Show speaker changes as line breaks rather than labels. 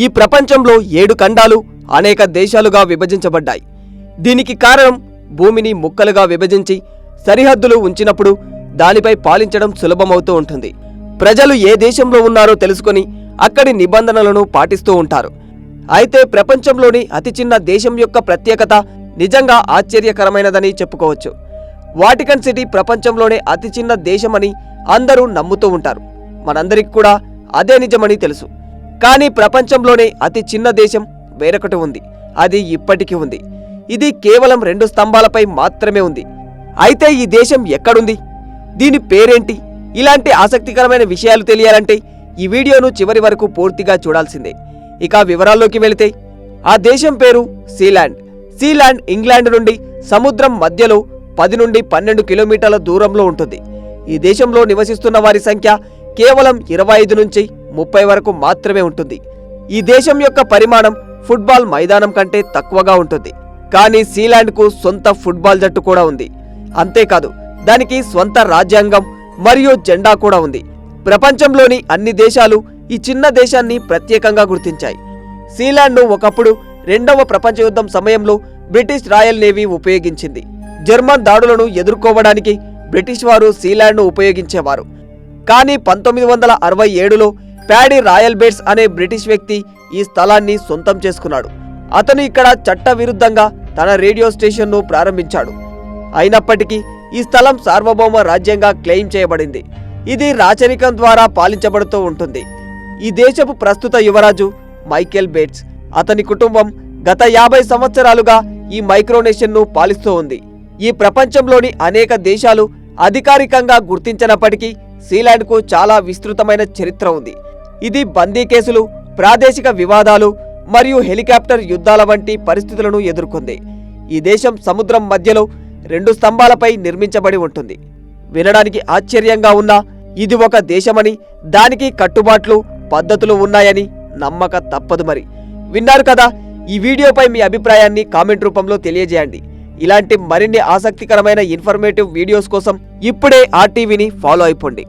ఈ ప్రపంచంలో 7 ఖండాలు అనేక దేశాలుగా విభజించబడ్డాయి. దీనికి కారణం భూమిని ముక్కలుగా విభజించి సరిహద్దులు ఉంచినప్పుడు దానిపై పాలించడం సులభమవుతూ ఉంటుంది. ప్రజలు ఏ దేశంలో ఉన్నారో తెలుసుకొని అక్కడి నిబంధనలను పాటిస్తూ ఉంటారు. అయితే ప్రపంచంలోని అతి చిన్న దేశం యొక్క ప్రత్యేకత నిజంగా ఆశ్చర్యకరమైనదని చెప్పుకోవచ్చు. వాటికన్ సిటీ ప్రపంచంలోనే అతి చిన్న దేశమని అందరూ నమ్ముతూ ఉంటారు. మనందరికి కూడా అదే నిజమని తెలుసు. కానీ ప్రపంచంలోనే అతి చిన్న దేశం వేరొకటి ఉంది. అది ఇప్పటికీ ఉంది. ఇది కేవలం 2 స్తంభాలపై మాత్రమే ఉంది. అయితే ఈ దేశం ఎక్కడుంది? దీని పేరేంటి? ఇలాంటి ఆసక్తికరమైన విషయాలు తెలియాలంటే ఈ వీడియోను చివరి వరకు పూర్తిగా చూడాల్సిందే. ఇక వివరాల్లోకి వెళితే, ఆ దేశం పేరు సీలాండ్. సీలాండ్ ఇంగ్లాండ్ నుండి సముద్రం మధ్యలో 10 నుండి 12 కిలోమీటర్ల దూరంలో ఉంటుంది. ఈ దేశంలో నివసిస్తున్న వారి సంఖ్య కేవలం 25 నుంచి 30 వరకు మాత్రమే ఉంటుంది. ఈ దేశం యొక్క పరిమాణం ఫుట్బాల్ మైదానం కంటే తక్కువగా ఉంటుంది. కానీ సీలాండ్కు సొంత ఫుట్బాల్ జట్టు కూడా ఉంది. అంతేకాదు, దానికి స్వంత రాజ్యాంగం మరియు జెండా కూడా ఉంది. ప్రపంచంలోని అన్ని దేశాలు ఈ చిన్న దేశాన్ని ప్రత్యేకంగా గుర్తించాయి. సీలాండ్ను ఒకప్పుడు 2వ ప్రపంచ యుద్ధం సమయంలో బ్రిటిష్ రాయల్ నేవీ ఉపయోగించింది. జర్మన్ దాడులను ఎదుర్కోవడానికి బ్రిటిష్ వారు సీలాండ్ను ఉపయోగించేవారు. కానీ 1967లో ప్యాడీ రాయల్ బేట్స్ అనే బ్రిటిష్ వ్యక్తి ఈ స్థలాన్ని సొంతం చేసుకున్నాడు. అతను ఇక్కడ చట్ట విరుద్ధంగా తన రేడియో స్టేషన్ను ప్రారంభించాడు. అయినప్పటికీ ఈ స్థలం సార్వభౌమ రాజ్యంగా క్లెయిమ్ చేయబడింది. ఇది రాచరికం ద్వారా పాలించబడుతూ ఉంటుంది. ఈ దేశపు ప్రస్తుత యువరాజు మైకేల్ బేట్స్. అతని కుటుంబం గత 50 సంవత్సరాలుగా ఈ మైక్రోనేషన్ను పాలిస్తూ ఉంది. ఈ ప్రపంచంలోని అనేక దేశాలు అధికారికంగా గుర్తించినప్పటికీ సీలాండ్కు చాలా విస్తృతమైన చరిత్ర ఉంది. ఇది బందీ కేసులు, ప్రాదేశిక వివాదాలు మరియు హెలికాప్టర్ యుద్ధాల వంటి పరిస్థితులను ఎదుర్కొంది. ఈ దేశం సముద్రం మధ్యలో 2 స్తంభాలపై నిర్మించబడి ఉంటుంది. వినడానికి ఆశ్చర్యంగా ఉన్నా ఇది ఒక దేశమని, దానికి కట్టుబాట్లు, పద్ధతులు ఉన్నాయని నమ్మక తప్పదు. మరి విన్నారు కదా, ఈ వీడియోపై మీ అభిప్రాయాన్ని కామెంట్ రూపంలో తెలియజేయండి. ఇలాంటి మరిన్ని ఆసక్తికరమైన ఇన్ఫర్మేటివ్ వీడియోస్ కోసం ఇప్పుడే RTV ని ఫాలో అయిపోండి.